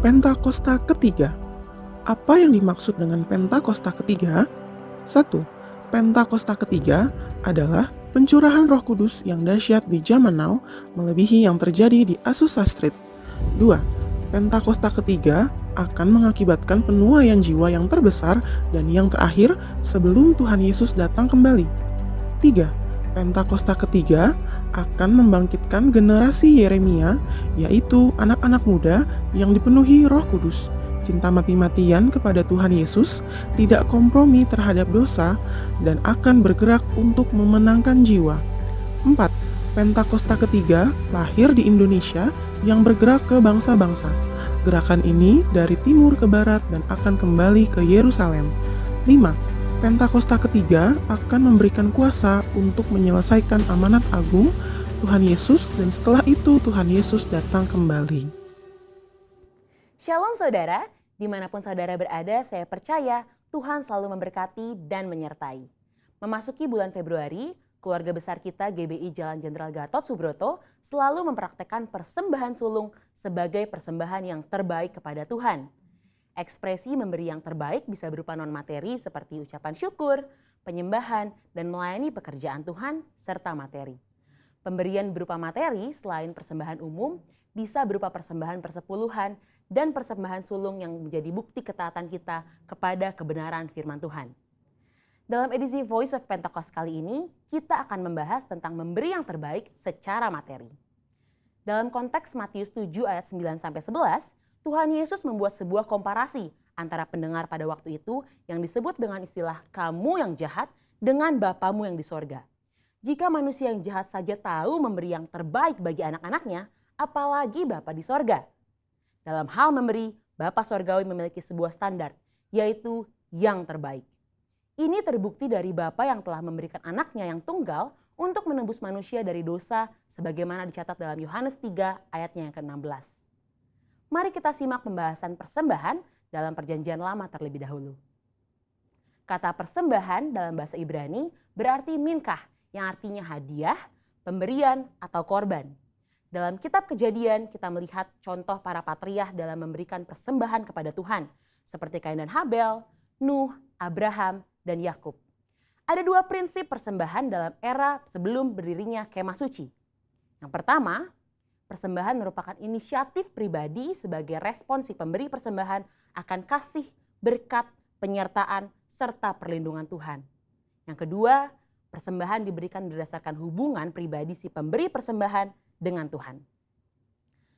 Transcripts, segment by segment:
Pentakosta ketiga. Apa yang dimaksud dengan Pentakosta ketiga? 1. Pentakosta ketiga adalah pencurahan Roh Kudus yang dahsyat di zaman now melebihi yang terjadi di Azusa Street. 2. Pentakosta ketiga akan mengakibatkan penuaian jiwa yang terbesar dan yang terakhir sebelum Tuhan Yesus datang kembali. 3. Pentakosta ketiga akan membangkitkan generasi Yeremia, yaitu anak-anak muda yang dipenuhi Roh Kudus, cinta mati-matian kepada Tuhan Yesus, tidak kompromi terhadap dosa, dan akan bergerak untuk memenangkan jiwa. 4. Pentakosta ketiga lahir di Indonesia yang bergerak ke bangsa-bangsa. Gerakan ini dari timur ke barat dan akan kembali ke Yerusalem. 5. Pentakosta ketiga akan memberikan kuasa untuk menyelesaikan amanat agung Tuhan Yesus, dan setelah itu Tuhan Yesus datang kembali. Shalom saudara, dimanapun saudara berada, saya percaya Tuhan selalu memberkati dan menyertai. Memasuki bulan Februari, keluarga besar kita GBI Jalan Jenderal Gatot Subroto selalu mempraktekkan persembahan sulung sebagai persembahan yang terbaik kepada Tuhan. Ekspresi memberi yang terbaik bisa berupa non-materi seperti ucapan syukur, penyembahan, dan melayani pekerjaan Tuhan, serta materi. Pemberian berupa materi selain persembahan umum bisa berupa persembahan persepuluhan dan persembahan sulung yang menjadi bukti ketaatan kita kepada kebenaran firman Tuhan. Dalam edisi Voice of Pentecost kali ini, kita akan membahas tentang memberi yang terbaik secara materi. Dalam konteks Matius 7 ayat 9-11, Tuhan Yesus membuat sebuah komparasi antara pendengar pada waktu itu yang disebut dengan istilah kamu yang jahat dengan Bapamu yang di sorga. Jika manusia yang jahat saja tahu memberi yang terbaik bagi anak-anaknya, apalagi Bapa di sorga. Dalam hal memberi, Bapa Sorgawi memiliki sebuah standar, yaitu yang terbaik. Ini terbukti dari Bapa yang telah memberikan anaknya yang tunggal untuk menebus manusia dari dosa sebagaimana dicatat dalam Yohanes 3 ayatnya yang ke-16. Mari kita simak pembahasan persembahan dalam Perjanjian Lama terlebih dahulu. Kata persembahan dalam bahasa Ibrani berarti minkah, yang artinya hadiah, pemberian, atau korban. Dalam kitab Kejadian kita melihat contoh para patriark dalam memberikan persembahan kepada Tuhan, seperti Kain dan Habel, Nuh, Abraham, dan Yakub. Ada dua prinsip persembahan dalam era sebelum berdirinya kemah suci. Yang pertama, persembahan merupakan inisiatif pribadi sebagai respon si pemberi persembahan akan kasih, berkat, penyertaan, serta perlindungan Tuhan. Yang kedua, persembahan diberikan berdasarkan hubungan pribadi si pemberi persembahan dengan Tuhan.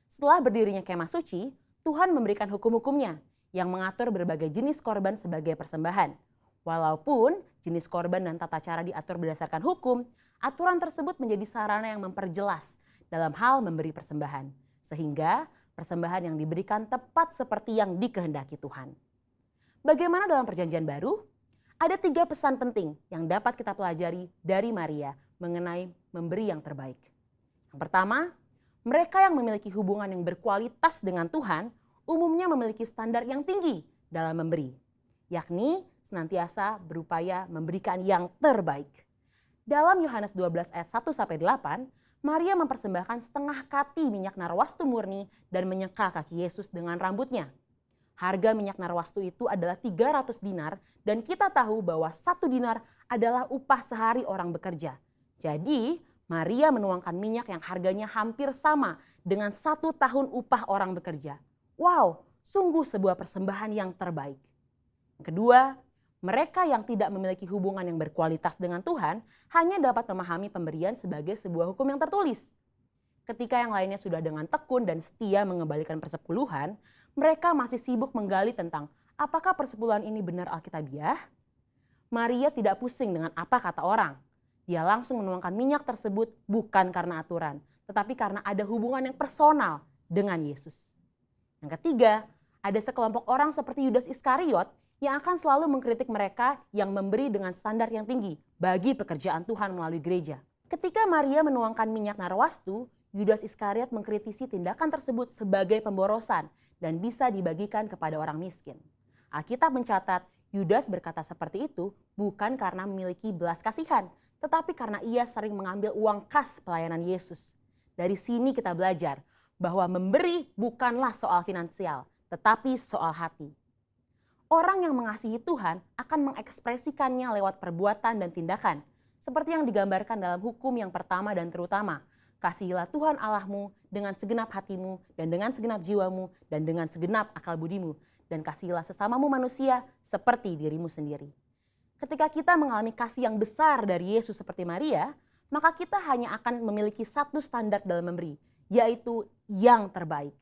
Setelah berdirinya kemah suci, Tuhan memberikan hukum-hukumnya yang mengatur berbagai jenis korban sebagai persembahan. Walaupun jenis korban dan tata cara diatur berdasarkan hukum, aturan tersebut menjadi sarana yang memperjelas dalam hal memberi persembahan, sehingga persembahan yang diberikan tepat seperti yang dikehendaki Tuhan. Bagaimana dalam Perjanjian Baru? Ada 3 pesan penting yang dapat kita pelajari dari Maria mengenai memberi yang terbaik. Yang pertama, mereka yang memiliki hubungan yang berkualitas dengan Tuhan umumnya memiliki standar yang tinggi dalam memberi, yakni senantiasa berupaya memberikan yang terbaik. Dalam Yohanes 12 ayat 1-8, Maria mempersembahkan setengah kati minyak narwastu murni dan menyeka kaki Yesus dengan rambutnya. Harga minyak narwastu itu adalah 300 dinar dan kita tahu bahwa 1 dinar adalah upah sehari orang bekerja. Jadi Maria menuangkan minyak yang harganya hampir sama dengan 1 tahun upah orang bekerja. Wow, sungguh sebuah persembahan yang terbaik. Yang kedua, mereka yang tidak memiliki hubungan yang berkualitas dengan Tuhan hanya dapat memahami pemberian sebagai sebuah hukum yang tertulis. Ketika yang lainnya sudah dengan tekun dan setia mengembalikan persepuluhan, mereka masih sibuk menggali tentang apakah persepuluhan ini benar alkitabiah. Maria tidak pusing dengan apa kata orang. Dia langsung menuangkan minyak tersebut bukan karena aturan, tetapi karena ada hubungan yang personal dengan Yesus. Yang ketiga, ada sekelompok orang seperti Yudas Iskariot yang akan selalu mengkritik mereka yang memberi dengan standar yang tinggi bagi pekerjaan Tuhan melalui gereja. Ketika Maria menuangkan minyak narwastu, Yudas Iskariot mengkritisi tindakan tersebut sebagai pemborosan dan bisa dibagikan kepada orang miskin. Alkitab mencatat Yudas berkata seperti itu bukan karena memiliki belas kasihan, tetapi karena ia sering mengambil uang kas pelayanan Yesus. Dari sini kita belajar bahwa memberi bukanlah soal finansial, tetapi soal hati. Orang yang mengasihi Tuhan akan mengekspresikannya lewat perbuatan dan tindakan, seperti yang digambarkan dalam hukum yang pertama dan terutama. Kasihilah Tuhan Allahmu dengan segenap hatimu dan dengan segenap jiwamu dan dengan segenap akal budimu, dan kasihilah sesamamu manusia seperti dirimu sendiri. Ketika kita mengalami kasih yang besar dari Yesus seperti Maria, maka kita hanya akan memiliki satu standar dalam memberi, yaitu yang terbaik.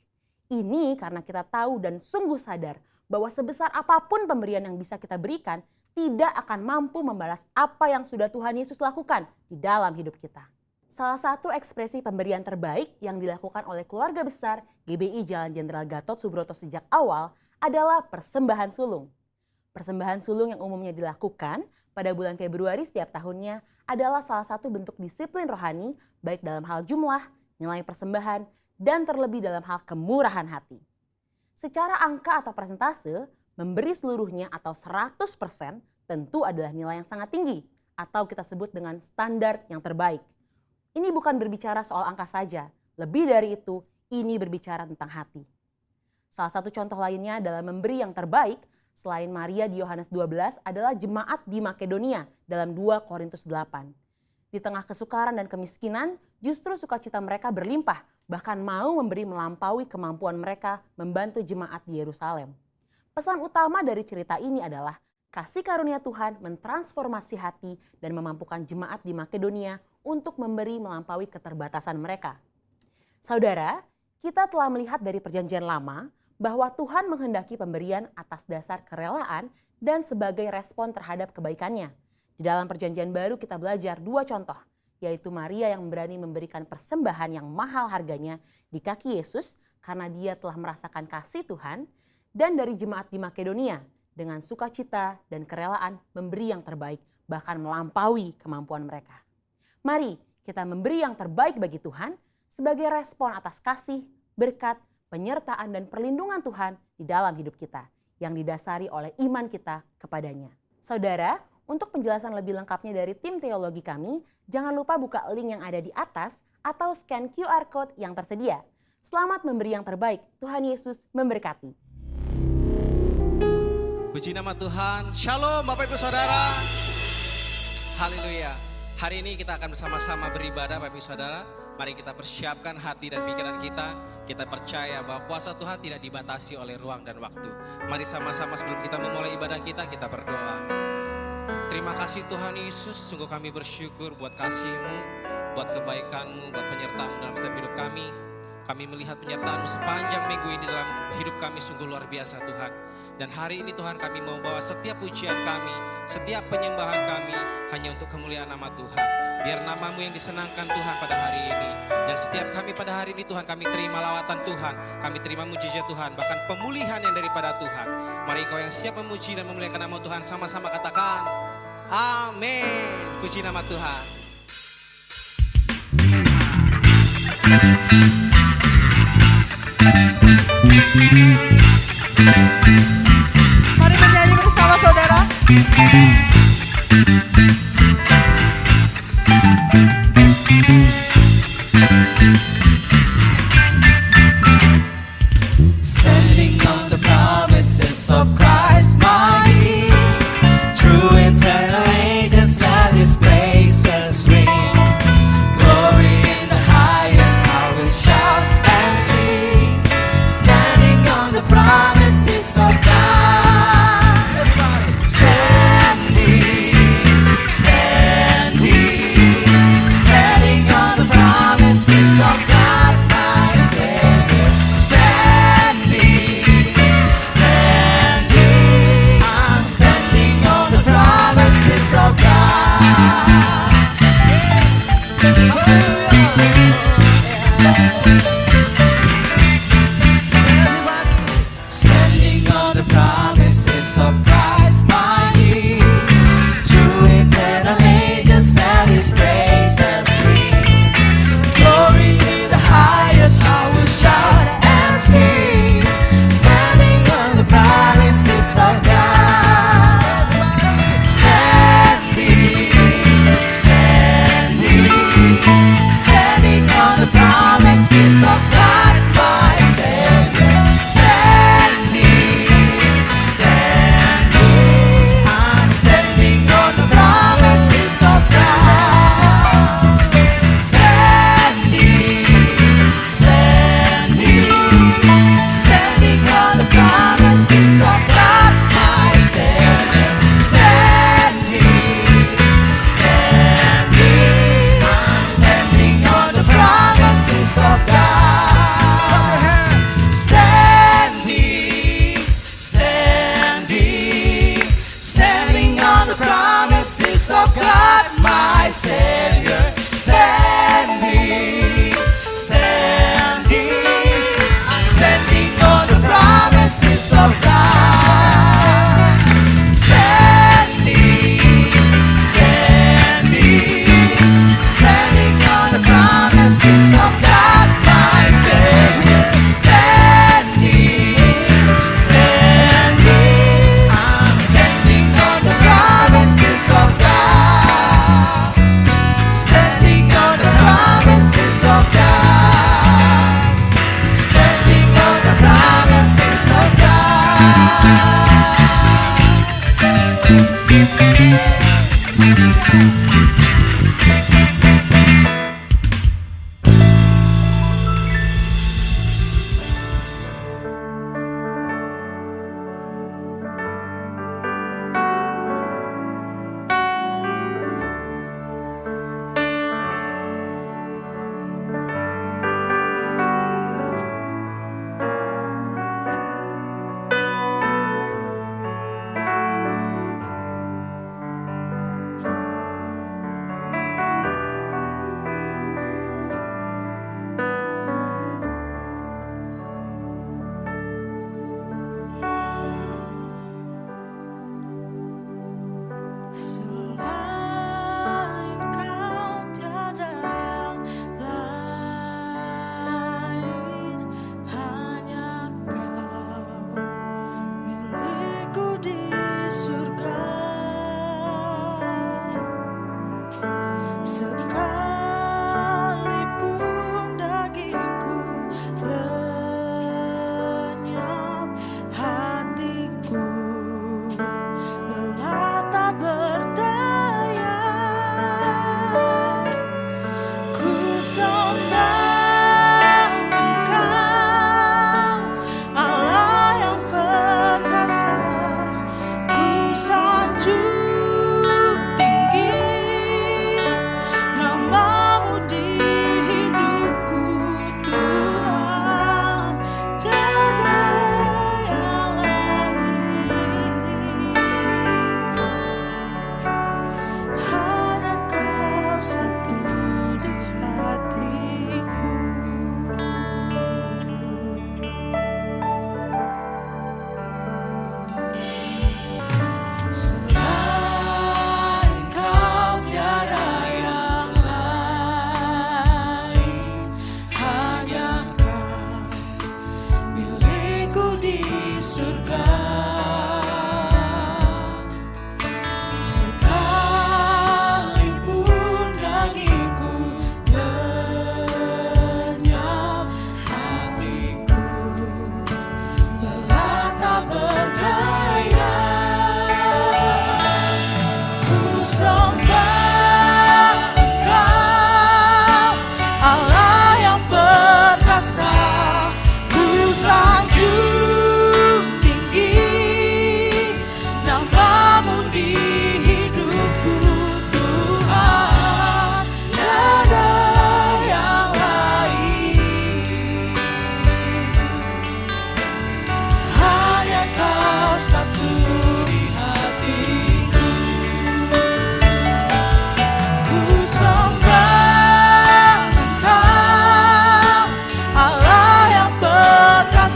Ini karena kita tahu dan sungguh sadar bahwa sebesar apapun pemberian yang bisa kita berikan, tidak akan mampu membalas apa yang sudah Tuhan Yesus lakukan di dalam hidup kita. Salah satu ekspresi pemberian terbaik yang dilakukan oleh keluarga besar GBI Jalan Jenderal Gatot Subroto sejak awal adalah persembahan sulung. Persembahan sulung yang umumnya dilakukan pada bulan Februari setiap tahunnya adalah salah satu bentuk disiplin rohani baik dalam hal jumlah, nilai persembahan, dan terlebih dalam hal kemurahan hati. Secara angka atau persentase, memberi seluruhnya atau 100% tentu adalah nilai yang sangat tinggi atau kita sebut dengan standar yang terbaik. Ini bukan berbicara soal angka saja, lebih dari itu ini berbicara tentang hati. Salah satu contoh lainnya dalam memberi yang terbaik selain Maria di Yohanes 12 adalah jemaat di Makedonia dalam 2 Korintus 8. Di tengah kesukaran dan kemiskinan, justru sukacita mereka berlimpah, bahkan mau memberi melampaui kemampuan mereka membantu jemaat di Yerusalem. Pesan utama dari cerita ini adalah kasih karunia Tuhan mentransformasi hati dan memampukan jemaat di Makedonia untuk memberi melampaui keterbatasan mereka. Saudara, kita telah melihat dari Perjanjian Lama bahwa Tuhan menghendaki pemberian atas dasar kerelaan dan sebagai respon terhadap kebaikannya. Di dalam Perjanjian Baru kita belajar 2 contoh, yaitu Maria yang berani memberikan persembahan yang mahal harganya di kaki Yesus karena dia telah merasakan kasih Tuhan, dan dari jemaat di Makedonia dengan sukacita dan kerelaan memberi yang terbaik, bahkan melampaui kemampuan mereka. Mari kita memberi yang terbaik bagi Tuhan sebagai respon atas kasih, berkat, penyertaan dan perlindungan Tuhan di dalam hidup kita yang didasari oleh iman kita kepadanya. Saudara, untuk penjelasan lebih lengkapnya dari tim teologi kami, jangan lupa buka link yang ada di atas atau scan QR Code yang tersedia. Selamat memberi yang terbaik, Tuhan Yesus memberkati. Puji nama Tuhan. Shalom Bapak Ibu Saudara. Haleluya. Hari ini kita akan bersama-sama beribadah Bapak Ibu Saudara. Mari kita persiapkan hati dan pikiran kita. Kita percaya bahwa kuasa Tuhan tidak dibatasi oleh ruang dan waktu. Mari sama-sama sebelum kita memulai ibadah kita berdoa. Terima kasih Tuhan Yesus, sungguh kami bersyukur buat kasih-Mu, buat kebaikan-Mu, buat penyertaan-Mu dalam setiap hidup kami. Kami melihat penyertaan-Mu sepanjang minggu ini dalam hidup kami sungguh luar biasa Tuhan. Dan hari ini Tuhan kami mau bawa setiap pujian kami, setiap penyembahan kami hanya untuk kemuliaan nama Tuhan. Biar nama-Mu yang disenangkan Tuhan pada hari ini. Dan setiap kami pada hari ini Tuhan kami terima lawatan Tuhan, kami terima mujizat Tuhan, bahkan pemulihan yang daripada Tuhan. Mari Engkau yang siap memuji dan memuliakan nama Tuhan sama-sama katakan amin. Puji nama Tuhan. Mari bernyanyi bersama saudara. Standing on the promises of Christ my King, through eternal ages let His praises ring. Glory in the highest I will shout and sing, standing on the promises of God. Everybody, standing on the promises of God my Savior. Standing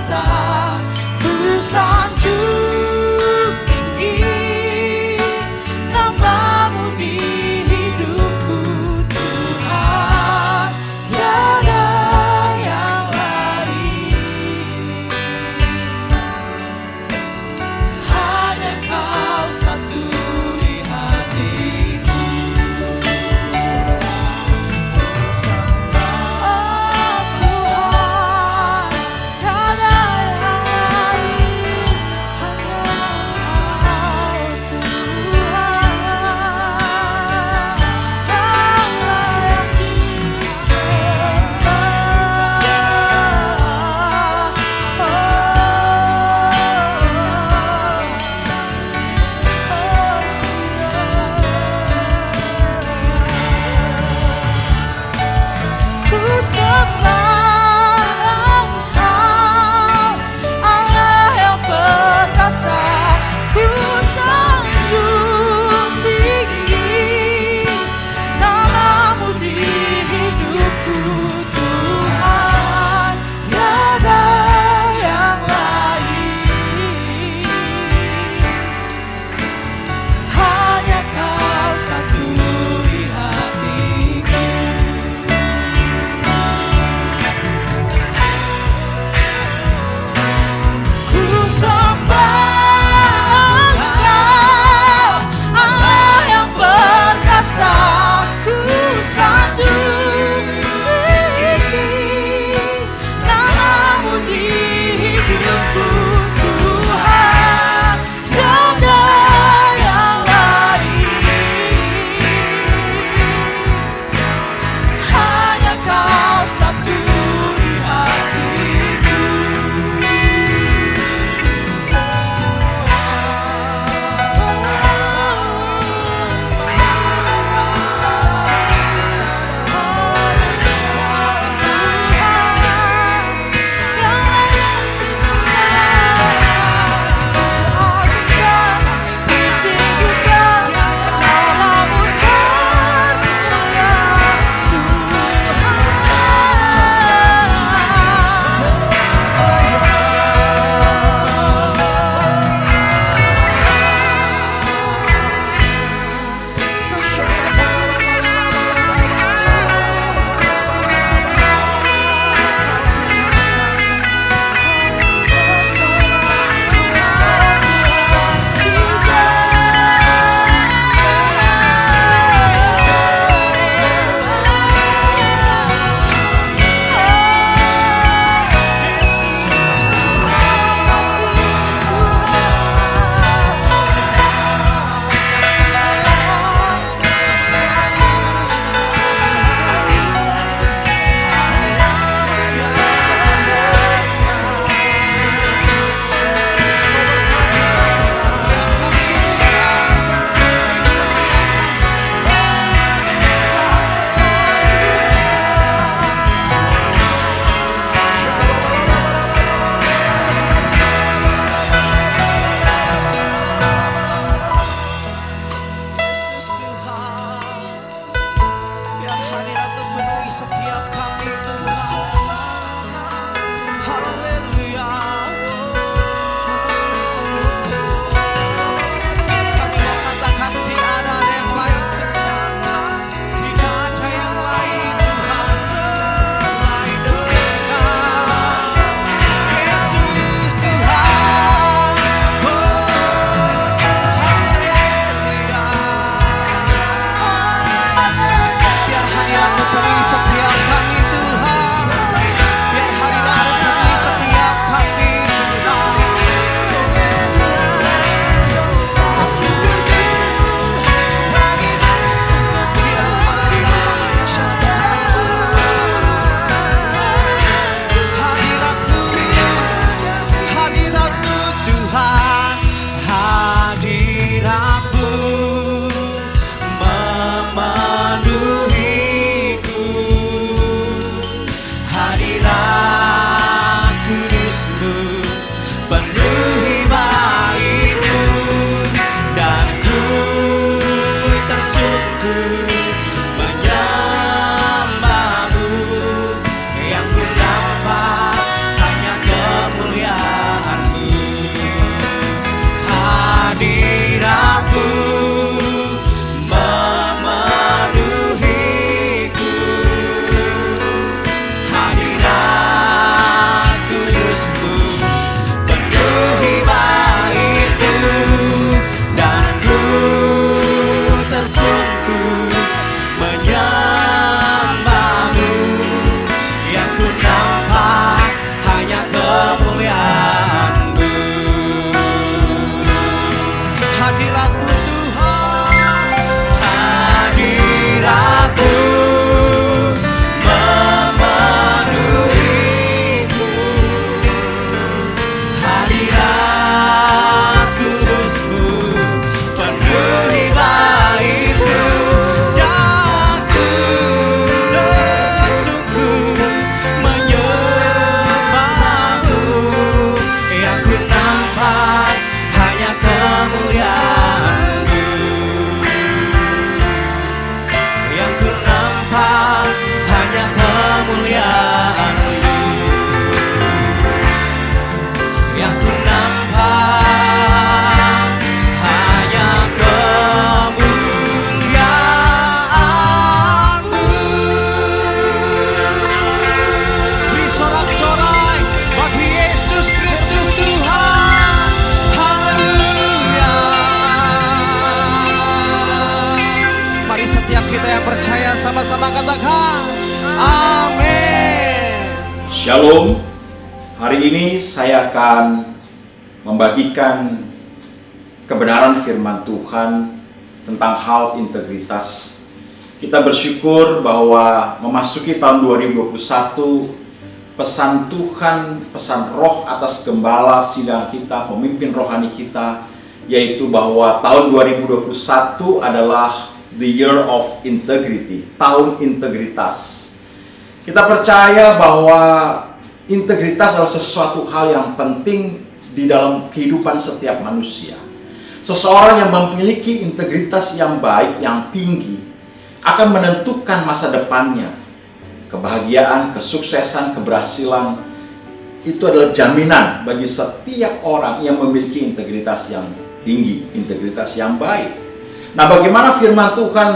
kuasa, ku sanjung tinggi namamu di hidupku Tuhan, tiada yang lain. Hanya Kau satu di hatiku. Oh Tuhan, tiada Shalom. Hari ini saya akan membagikan kebenaran firman Tuhan tentang hal integritas. Kita bersyukur bahwa memasuki tahun 2021, pesan Tuhan, pesan roh atas gembala sidang kita, pemimpin rohani kita, yaitu bahwa tahun 2021 adalah the year of integrity, tahun integritas. Kita percaya bahwa integritas adalah sesuatu hal yang penting di dalam kehidupan setiap manusia. Seseorang yang memiliki integritas yang baik, yang tinggi, akan menentukan masa depannya. Kebahagiaan, kesuksesan, keberhasilan, itu adalah jaminan bagi setiap orang yang memiliki integritas yang tinggi, integritas yang baik. Nah, bagaimana firman Tuhan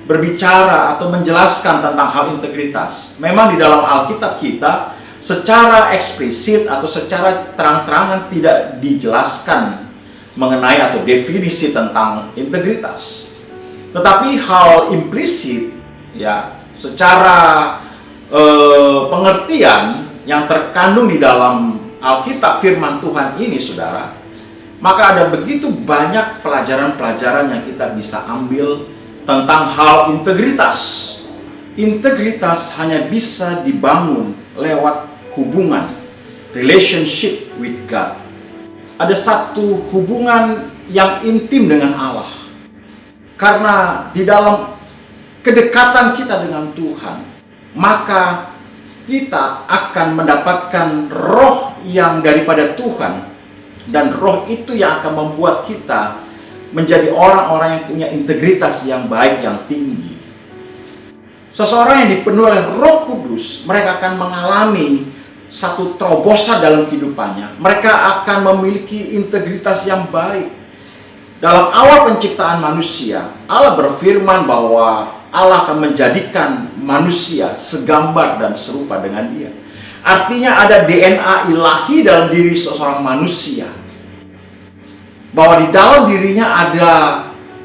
berbicara atau menjelaskan tentang hal integritas? Memang di dalam Alkitab kita secara eksplisit atau secara terang-terangan tidak dijelaskan mengenai atau definisi tentang integritas. Tetapi hal implisit, ya, secara pengertian yang terkandung di dalam Alkitab firman Tuhan ini, saudara, maka ada begitu banyak pelajaran-pelajaran yang kita bisa ambil tentang hal integritas. Integritas hanya bisa dibangun lewat hubungan, relationship with God. Ada satu hubungan yang intim dengan Allah. Karena di dalam kedekatan kita dengan Tuhan, maka kita akan mendapatkan roh yang daripada Tuhan. Dan roh itu yang akan membuat kita menjadi orang-orang yang punya integritas yang baik, yang tinggi. Seseorang yang dipenuhi oleh Roh Kudus, mereka akan mengalami satu terobosan dalam kehidupannya. Mereka akan memiliki integritas yang baik. Dalam awal penciptaan manusia, Allah berfirman bahwa Allah akan menjadikan manusia segambar dan serupa dengan Dia. Artinya ada DNA ilahi dalam diri seseorang manusia, bahwa di dalam dirinya ada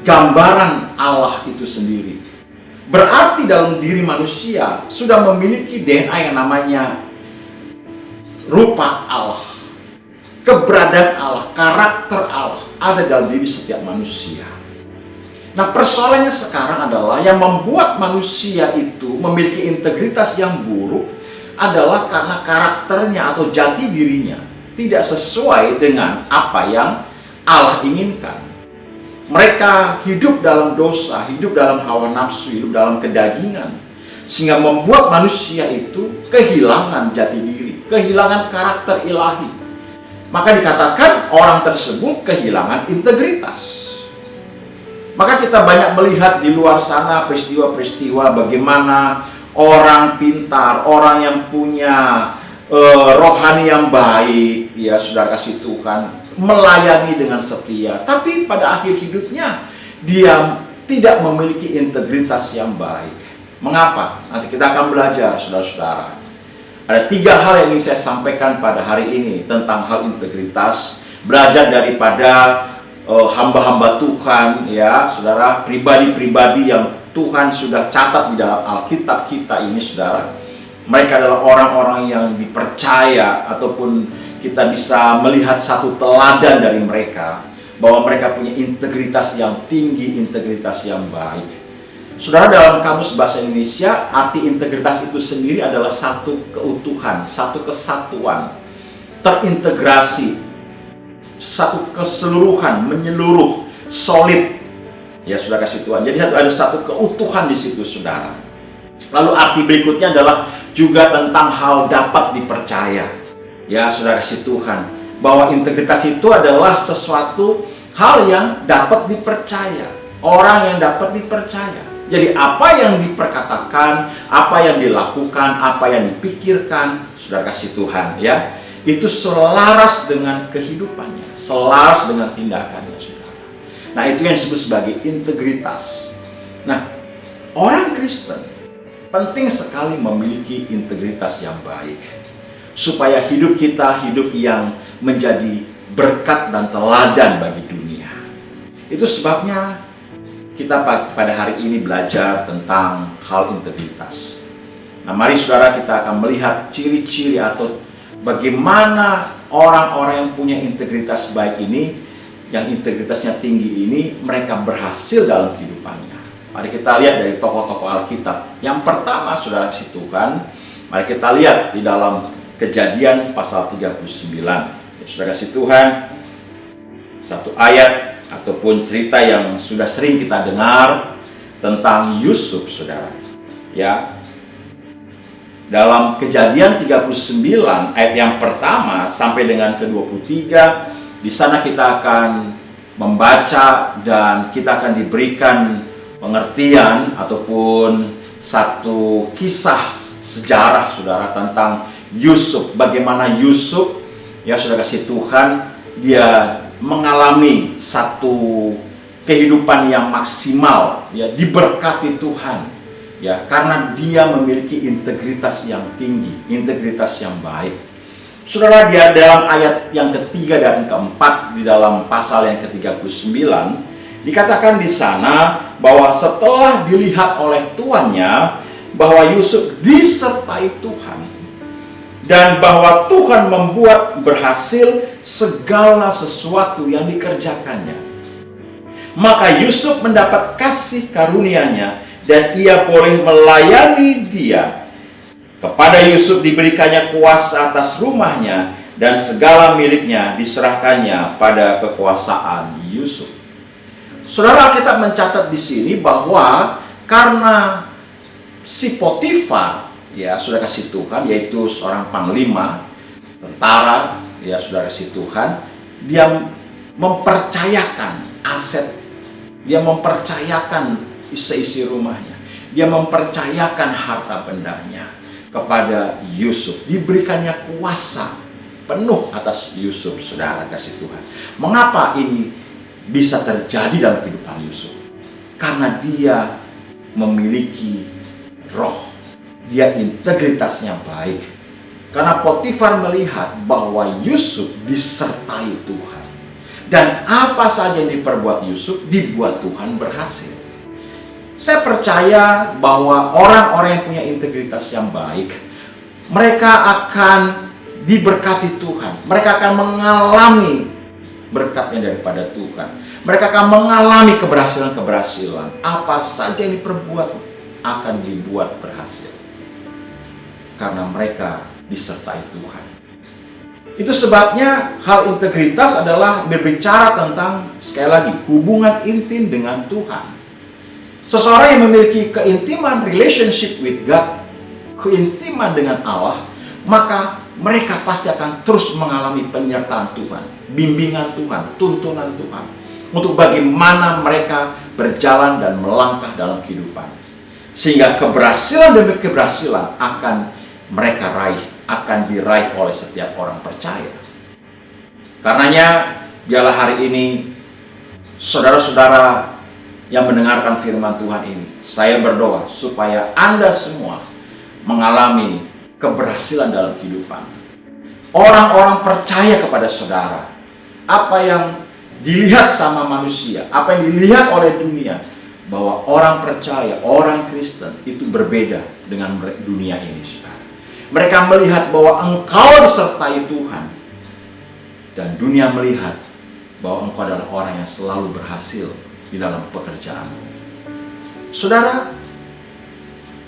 gambaran Allah itu sendiri. Berarti dalam diri manusia sudah memiliki DNA yang namanya rupa Allah, keberadaan Allah, karakter Allah ada dalam diri setiap manusia. Nah, persoalannya sekarang adalah yang membuat manusia itu memiliki integritas yang buruk adalah karena karakternya atau jati dirinya tidak sesuai dengan apa yang Allah inginkan. Mereka hidup dalam dosa, hidup dalam hawa nafsu, hidup dalam kedagingan, sehingga membuat manusia itu kehilangan jati diri, kehilangan karakter ilahi. Maka dikatakan orang tersebut kehilangan integritas. Maka kita banyak melihat di luar sana peristiwa-peristiwa bagaimana orang pintar, orang yang punya rohani yang baik, ya saudara kasih Tuhan, melayani dengan setia, tapi pada akhir hidupnya dia tidak memiliki integritas yang baik. Mengapa? Nanti kita akan belajar, saudara-saudara. Ada 3 hal yang ingin saya sampaikan pada hari ini tentang hal integritas. Belajar daripada hamba-hamba Tuhan, ya saudara, pribadi-pribadi yang Tuhan sudah catat di dalam Alkitab kita ini, saudara. Mereka adalah orang-orang yang dipercaya, ataupun kita bisa melihat satu teladan dari mereka, bahwa mereka punya integritas yang tinggi, integritas yang baik. Saudara, dalam Kamus Bahasa Indonesia, arti integritas itu sendiri adalah satu keutuhan, satu kesatuan, terintegrasi, satu keseluruhan, menyeluruh, solid. Ya, saudara kasih Tuhan. Jadi ada satu keutuhan di situ, saudara. Lalu arti berikutnya adalah juga tentang hal dapat dipercaya. Ya, saudara kasih Tuhan, bahwa integritas itu adalah sesuatu hal yang dapat dipercaya, orang yang dapat dipercaya. Jadi apa yang diperkatakan, apa yang dilakukan, apa yang dipikirkan, saudara kasih Tuhan, ya, itu selaras dengan kehidupannya, selaras dengan tindakannya, saudara. Nah, itu yang disebut sebagai integritas. Nah, orang Kristen penting sekali memiliki integritas yang baik, supaya hidup kita hidup yang menjadi berkat dan teladan bagi dunia. Itu sebabnya kita pada hari ini belajar tentang hal integritas. Nah, mari saudara, kita akan melihat ciri-ciri atau bagaimana orang-orang yang punya integritas baik ini, yang integritasnya tinggi ini, mereka berhasil dalam kehidupannya. Mari kita lihat dari tokoh-tokoh Alkitab. Yang pertama, saudara kasih Tuhan, mari kita lihat di dalam Kejadian pasal 39. Saudara kasih Tuhan, satu ayat ataupun cerita yang sudah sering kita dengar tentang Yusuf, saudara. Ya, dalam Kejadian 39 ayat yang pertama sampai dengan ke-23, di sana kita akan membaca dan kita akan diberikan pengertian ataupun satu kisah sejarah, saudara, tentang Yusuf. Bagaimana Yusuf, ya saudara kasih Tuhan, dia mengalami satu kehidupan yang maksimal, ya, diberkati Tuhan, ya, karena dia memiliki integritas yang tinggi, integritas yang baik. Saudara, dia dalam ayat yang ketiga dan keempat di dalam pasal yang ke-39 dikatakan di sana bahwa setelah dilihat oleh tuannya bahwa Yusuf disertai Tuhan dan bahwa Tuhan membuat berhasil segala sesuatu yang dikerjakannya, maka Yusuf mendapat kasih karunia-Nya dan ia boleh melayani dia. Kepada Yusuf diberikannya kuasa atas rumahnya dan segala miliknya diserahkannya pada kekuasaan Yusuf. Saudara, kita mencatat di sini bahwa karena si Potifar, ya sudah kasih Tuhan, yaitu seorang panglima tentara, ya sudah kasih Tuhan, dia mempercayakan aset, dia mempercayakan isi rumahnya, dia mempercayakan harta bendanya kepada Yusuf. Diberikannya kuasa penuh atas Yusuf, saudara kasih Tuhan. Mengapa ini bisa terjadi dalam kehidupan Yusuf? Karena dia memiliki roh, dia integritasnya baik. Karena Potifar melihat bahwa Yusuf disertai Tuhan, dan apa saja yang diperbuat Yusuf dibuat Tuhan berhasil. Saya percaya bahwa orang-orang yang punya integritas yang baik, mereka akan diberkati Tuhan. Mereka akan mengalami berkatnya daripada Tuhan. Mereka akan mengalami keberhasilan-keberhasilan. Apa saja yang diperbuat akan dibuat berhasil, karena mereka disertai Tuhan. Itu sebabnya hal integritas adalah berbicara tentang, sekali lagi, hubungan intim dengan Tuhan. Seseorang yang memiliki keintiman relationship with God, keintiman dengan Allah, maka mereka pasti akan terus mengalami penyertaan Tuhan, bimbingan Tuhan, tuntunan Tuhan, untuk bagaimana mereka berjalan dan melangkah dalam kehidupan. Sehingga keberhasilan demi keberhasilan akan mereka raih, akan diraih oleh setiap orang percaya. Karenanya, biarlah hari ini saudara-saudara yang mendengarkan firman Tuhan ini, saya berdoa supaya Anda semua mengalami keberhasilan dalam kehidupan. Orang-orang percaya kepada saudara. Apa yang dilihat sama manusia, apa yang dilihat oleh dunia, bahwa orang percaya, orang Kristen itu berbeda dengan dunia ini sekarang. Mereka melihat bahwa engkau disertai Tuhan, dan dunia melihat bahwa engkau adalah orang yang selalu berhasil di dalam pekerjaan. Saudara,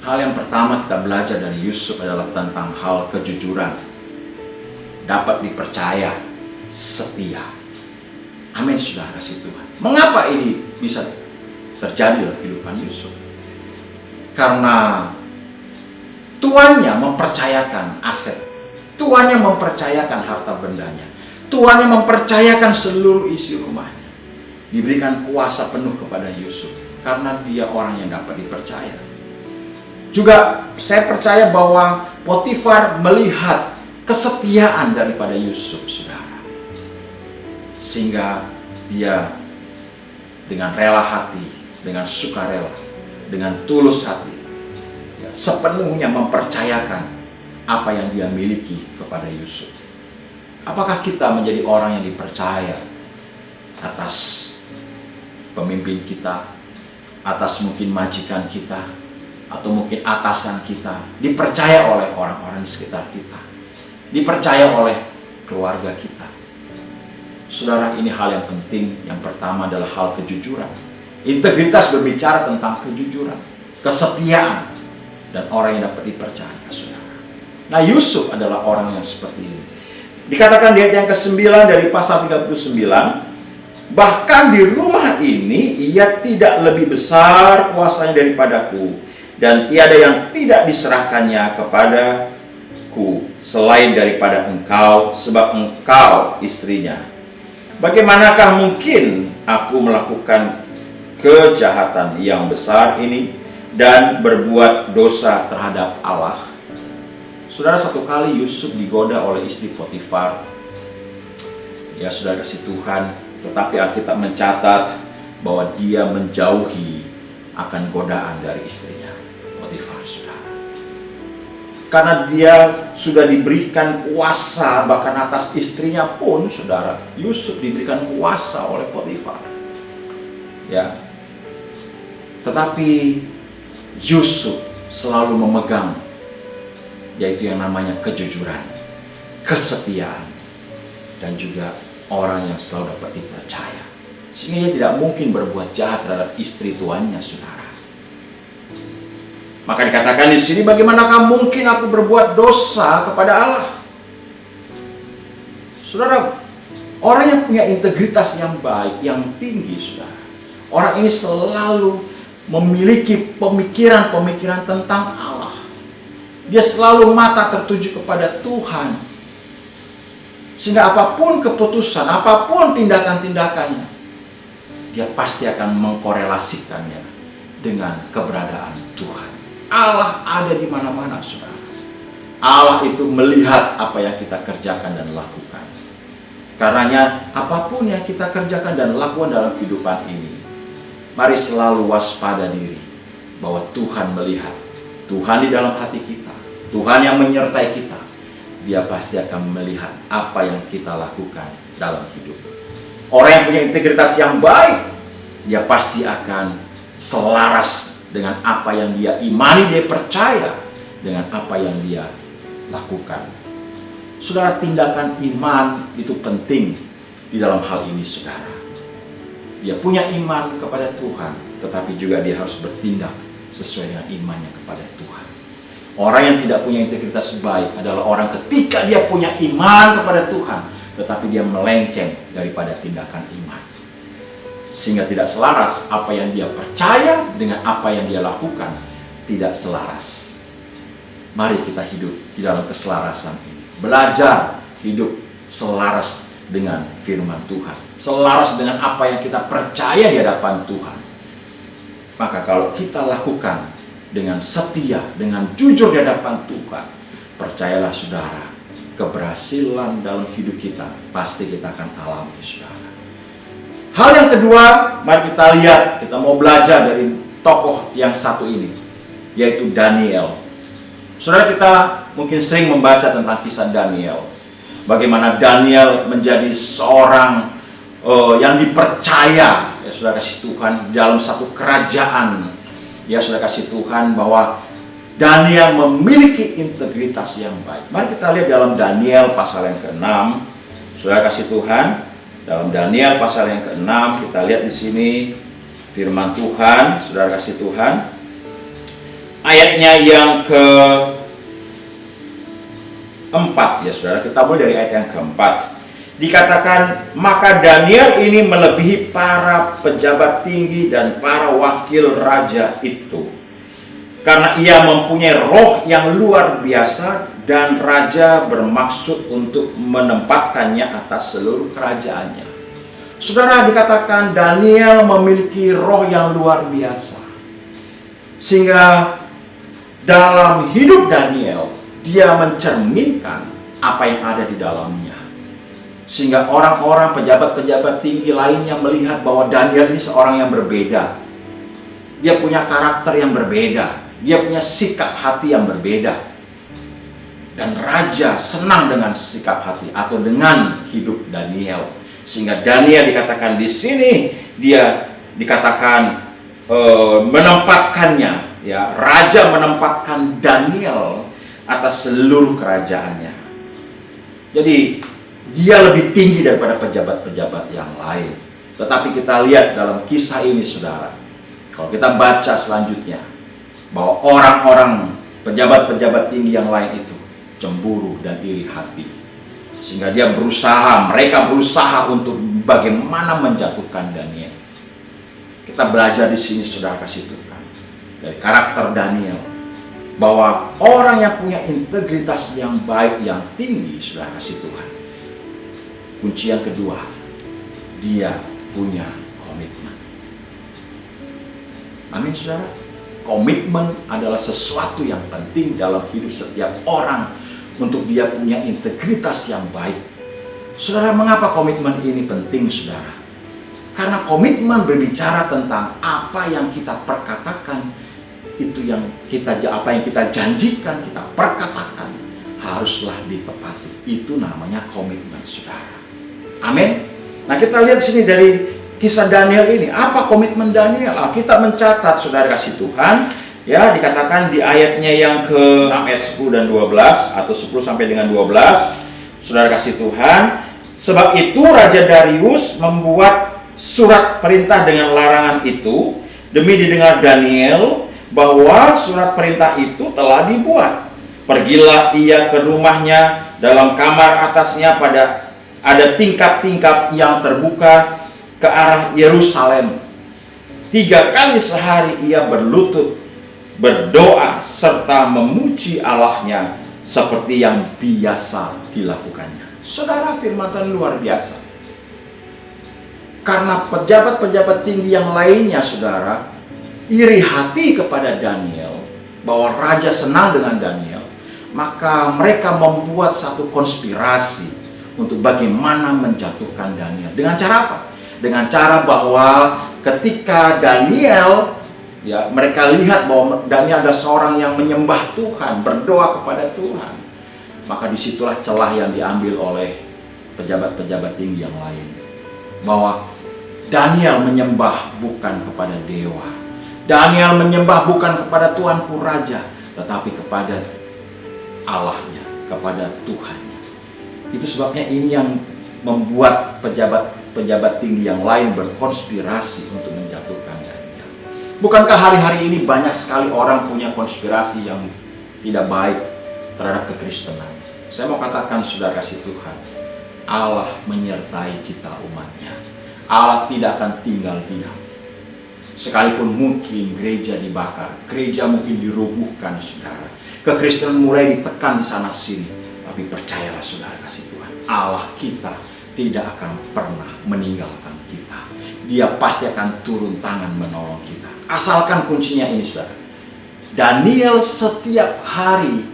hal yang pertama kita belajar dari Yusuf adalah tentang hal kejujuran. Dapat dipercaya, setia. Amin, saudara kasih Tuhan. Mengapa ini bisa terjadi dalam kehidupan Yusuf? Karena tuannya mempercayakan aset, tuannya mempercayakan harta bendanya, tuannya mempercayakan seluruh isi rumahnya. Diberikan kuasa penuh kepada Yusuf karena dia orang yang dapat dipercaya. Juga saya percaya bahwa Potifar melihat kesetiaan daripada Yusuf, saudara, sehingga dia dengan rela hati, dengan sukarela, dengan tulus hati, ya, sepenuhnya mempercayakan apa yang dia miliki kepada Yusuf. Apakah kita menjadi orang yang dipercaya atas pemimpin kita, atas mungkin majikan kita, atau mungkin atasan kita, dipercaya oleh orang-orang di sekitar kita, dipercaya oleh keluarga kita. Saudara, ini hal yang penting. Yang pertama adalah hal kejujuran. Integritas berbicara tentang kejujuran, kesetiaan, dan orang yang dapat dipercaya, saudara. Nah, Yusuf adalah orang yang seperti ini. Dikatakan di ayat yang ke-9 dari pasal 39, bahkan di rumah ini ia tidak lebih besar kuasanya daripadaku, dan tiada yang tidak diserahkannya kepadaku selain daripada engkau, sebab engkau istrinya. Bagaimanakah mungkin aku melakukan kejahatan yang besar ini dan berbuat dosa terhadap Allah? Saudara, satu kali Yusuf digoda oleh istri Potifar. Ya, saudara kasih Tuhan, tetapi Alkitab mencatat bahwa dia menjauhi akan godaan dari istrinya Potifar, saudara. Karena dia sudah diberikan kuasa bahkan atas istrinya pun, saudara. Yusuf diberikan kuasa oleh Potifar. Ya. Tetapi Yusuf selalu memegang yaitu yang namanya kejujuran, kesetiaan, dan juga orang yang selalu dapat dipercaya. Sehingga dia tidak mungkin berbuat jahat terhadap istri tuannya, saudara. Maka dikatakan di sini, bagaimanakah mungkin aku berbuat dosa kepada Allah? Saudara, orang yang punya integritas yang baik, yang tinggi, saudara. Orang ini selalu memiliki pemikiran-pemikiran tentang Allah. Dia selalu mata tertuju kepada Tuhan. Sehingga apapun keputusan, apapun tindakan-tindakannya, dia pasti akan mengkorelasikannya dengan keberadaan Tuhan. Allah ada di mana-mana, saudara. Allah itu melihat apa yang kita kerjakan dan lakukan. Karenanya, apapun yang kita kerjakan dan lakukan dalam kehidupan ini, mari selalu waspada diri bahwa Tuhan melihat. Tuhan di dalam hati kita, Tuhan yang menyertai kita. Dia pasti akan melihat apa yang kita lakukan dalam hidup. Orang yang punya integritas yang baik, dia pasti akan selaras dengan apa yang dia imani, dia percaya dengan apa yang dia lakukan. Saudara, tindakan iman itu penting di dalam hal ini, saudara. Dia punya iman kepada Tuhan, tetapi juga dia harus bertindak sesuai dengan imannya kepada Tuhan. Orang yang tidak punya integritas baik adalah orang ketika dia punya iman kepada Tuhan, tetapi dia melenceng daripada tindakan iman. Sehingga tidak selaras apa yang dia percaya dengan apa yang dia lakukan, tidak selaras. Mari kita hidup di dalam keselarasan ini. Belajar hidup selaras dengan firman Tuhan. Selaras dengan apa yang kita percaya di hadapan Tuhan. Maka kalau kita lakukan dengan setia, dengan jujur di hadapan Tuhan, percayalah saudara, keberhasilan dalam hidup kita pasti kita akan alami, saudara. Hal yang kedua, mari kita lihat, kita mau belajar dari tokoh yang satu ini, yaitu Daniel. Saudara, kita mungkin sering membaca tentang kisah Daniel. Bagaimana Daniel menjadi seorang yang dipercaya, ya saudara kasih Tuhan, dalam satu kerajaan. Ya saudara kasih Tuhan, bahwa Daniel memiliki integritas yang baik. Mari kita lihat dalam Daniel pasal yang ke-6. Saudara kasih Tuhan, dalam Daniel pasal yang ke-6 kita lihat di sini firman Tuhan, saudara kasih Tuhan. Ayatnya yang ke-4 ya saudara, kita mulai dari ayat yang ke-4. Dikatakan, maka Daniel ini melebihi para pejabat tinggi dan para wakil raja itu, karena ia mempunyai roh yang luar biasa, dan raja bermaksud untuk menempatkannya atas seluruh kerajaannya. Saudara, dikatakan Daniel memiliki roh yang luar biasa, sehingga dalam hidup Daniel dia mencerminkan apa yang ada di dalamnya. Sehingga orang-orang pejabat-pejabat tinggi lainnya melihat bahwa Daniel ini seorang yang berbeda. Dia punya karakter yang berbeda. Dia punya sikap hati yang berbeda. Dan raja senang dengan sikap hati atau dengan hidup Daniel. Sehingga Daniel dikatakan di sini, dia dikatakan menempatkannya ya, raja menempatkan Daniel atas seluruh kerajaannya. Jadi dia lebih tinggi daripada pejabat-pejabat yang lain. Tetapi kita lihat dalam kisah ini, saudara, kalau kita baca selanjutnya, bahwa orang-orang pejabat-pejabat tinggi yang lain itu cemburu dan iri hati, sehingga mereka berusaha untuk bagaimana menjatuhkan Daniel. Kita belajar di sini, saudara kasih Tuhan, dari karakter Daniel, bahwa orang yang punya integritas yang baik, yang tinggi, saudara kasih Tuhan, kunci yang kedua, dia punya komitmen. Amin, saudara. Komitmen adalah sesuatu yang penting dalam hidup setiap orang, untuk dia punya integritas yang baik. Saudara, mengapa komitmen ini penting, saudara? Karena komitmen berbicara tentang apa yang kita perkatakan, apa yang kita janjikan, kita perkatakan, haruslah ditepati. Itu namanya komitmen, saudara. Amin. Nah, kita lihat sini dari kisah Daniel ini. Apa komitmen Daniel? Kita mencatat, saudara kasih Tuhan, ya, dikatakan di ayatnya yang ke-6 ayat 10 dan 12, atau 10 sampai dengan 12. Saudara kasih Tuhan, sebab itu Raja Darius membuat surat perintah dengan larangan itu demi didengar Daniel bahwa surat perintah itu telah dibuat. Pergilah ia ke rumahnya, dalam kamar atasnya ada tingkap-tingkap yang terbuka ke arah Yerusalem. 3 kali sehari ia berlutut, berdoa, serta memuji Allahnya seperti yang biasa dilakukannya. Saudara, firman Tuhan luar biasa. Karena pejabat-pejabat tinggi yang lainnya, saudara, iri hati kepada Daniel, bahwa raja senang dengan Daniel, maka mereka membuat satu konspirasi untuk bagaimana menjatuhkan Daniel. Dengan cara apa? Dengan cara bahwa ketika Daniel, ya, mereka lihat bahwa Daniel ada seorang yang menyembah Tuhan, berdoa kepada Tuhan, maka disitulah celah yang diambil oleh pejabat-pejabat tinggi yang lain, bahwa Daniel menyembah bukan kepada dewa, Daniel menyembah bukan kepada Tuanku Raja, tetapi kepada Allahnya, kepada Tuhannya. Itu sebabnya ini yang membuat pejabat tinggi yang lain berkonspirasi untuk menjatuhkan Daniel. Bukankah hari-hari ini banyak sekali orang punya konspirasi yang tidak baik terhadap kekristenan? Saya mau katakan, saudara kasih Tuhan, Allah menyertai kita umatnya. Allah tidak akan tinggal diam. Sekalipun mungkin gereja dibakar, gereja mungkin dirubuhkan, saudara, kekristenan mulai ditekan di sana sini, tapi percayalah, saudara kasih Tuhan, Allah kita tidak akan pernah meninggalkan kita. Dia pasti akan turun tangan menolong kita. Asalkan kuncinya ini, saudara. Daniel setiap hari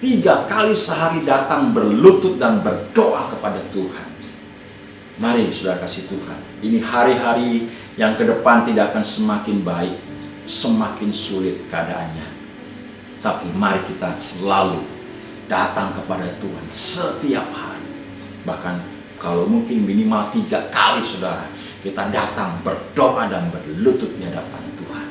3 kali sehari datang berlutut dan berdoa kepada Tuhan. Mari, saudara kasih Tuhan, ini hari-hari yang ke depan tidak akan semakin baik, semakin sulit keadaannya. Tapi mari kita selalu datang kepada Tuhan setiap hari. Bahkan kalau mungkin minimal 3 kali, saudara, kita datang berdoa dan berlutut di hadapan Tuhan.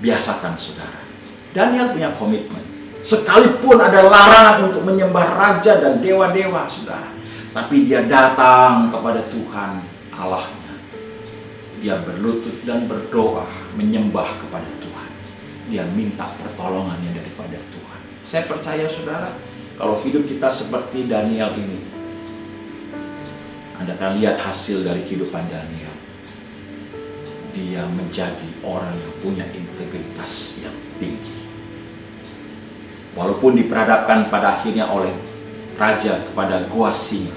Biasakan, saudara. Daniel punya komitmen. Sekalipun ada larangan untuk menyembah raja dan dewa-dewa, saudara, tapi dia datang kepada Tuhan Allahnya. Dia berlutut dan berdoa, menyembah kepada Tuhan. Dia minta pertolongannya daripada Tuhan. Saya percaya, saudara, kalau hidup kita seperti Daniel ini, Anda akan lihat hasil dari kehidupan Daniel. Dia menjadi orang yang punya integritas yang tinggi. Walaupun diperhadapkan pada akhirnya oleh raja kepada gua singa,